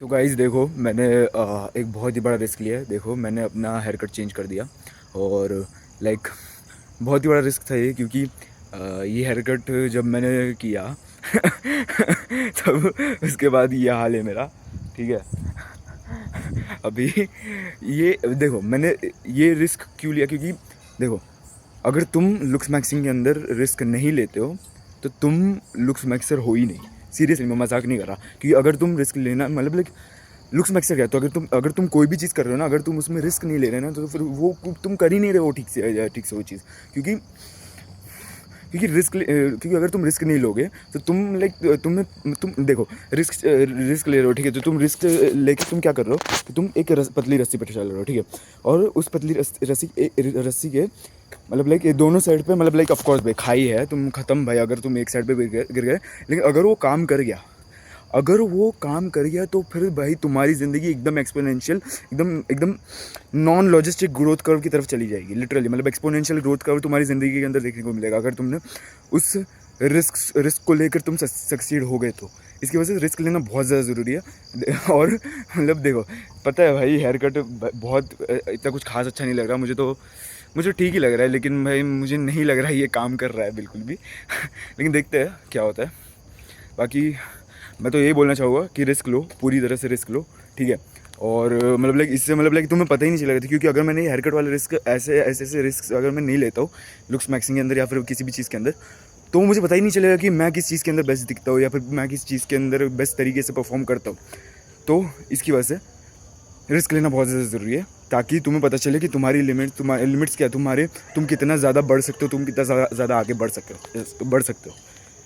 तो गाइस देखो मैंने एक बहुत ही बड़ा रिस्क लिया है। देखो मैंने अपना हेयर कट चेंज कर दिया और लाइक बहुत ही बड़ा रिस्क था ये, क्योंकि ये हेयर कट जब मैंने किया तब उसके बाद ये हाल है मेरा। ठीक है। अभी ये देखो मैंने ये रिस्क क्यों लिया, क्योंकि देखो अगर तुम लुक्स मैक्सिंग के अंदर रिस्क नहीं लेते हो तो तुम लुक्स मैक्सर हो ही नहीं। सीरियसली मैं मजाक नहीं कर रहा, क्योंकि अगर तुम रिस्क लेना मतलब लाइक लुक्स मैक्सर क्या, तो अगर तुम कोई भी चीज़ कर रहे हो ना, अगर तुम उसमें रिस्क नहीं ले रहे ना, तो फिर वो तुम कर ही नहीं रहे हो ठीक से वो चीज़। क्योंकि क्योंकि अगर तुम रिस्क नहीं लोगे तो तुम लाइक तुम देखो रिस्क ले रहे हो। ठीक है, तो तुम रिस्क लेके तुम क्या कर रहे हो कि तुम एक पतली रस्सी पर चल रहे हो। ठीक है, और उस पतली रस्सी के मतलब लाइक दोनों साइड पे मतलब लाइक ऑफकोर्स भाई खाई है, तुम खत्म भाई अगर तुम एक साइड पे गिर गए। लेकिन अगर वो काम कर गया तो फिर भाई तुम्हारी ज़िंदगी एकदम एक्सपोनेंशियल, एकदम एकदम नॉन लॉजिस्टिक ग्रोथ कर्व की तरफ चली जाएगी। लिटरली मतलब एक्सपोनेंशियल ग्रोथ कर्व तुम्हारी ज़िंदगी के अंदर देखने को मिलेगा अगर तुमने उस रिस्क को लेकर तुम सक्सीड हो गए तो। इसकी वजह से रिस्क लेना बहुत ज़्यादा ज़रूरी है। और मतलब देखो पता है भाई हेयर कट बहुत इतना कुछ खास अच्छा नहीं लग रहा मुझे ठीक ही लग रहा है, लेकिन भाई मुझे नहीं लग रहा है ये काम कर रहा है बिल्कुल भी। लेकिन देखते हैं क्या होता है। बाकी मैं तो यही बोलना चाहूँगा कि रिस्क लो, पूरी तरह से रिस्क लो। ठीक है, और मतलब लाइक इससे मतलब लाइक तुम्हें पता ही नहीं चलेगा था, क्योंकि अगर मैंने हेयर कट वाले रिस्क ऐसे रिस्क अगर मैं नहीं लेता हूँ लुक्स मैक्सिंग के अंदर या फिर किसी भी चीज़ के अंदर, तो मुझे पता ही नहीं चलेगा कि मैं किस चीज़ के अंदर बेस्ट दिखता हूँ या फिर मैं किस चीज़ के अंदर बेस्ट तरीके से परफॉर्म करता हूँ। तो इसकी वजह से रिस्क लेना बहुत ज़्यादा ज़रूरी है, ताकि तुम्हें पता चले कि तुम्हारी लिमिट्स क्या है, तुम कितना ज़्यादा बढ़ सकते हो, तुम कितना ज़्यादा आगे बढ़ सकते हो।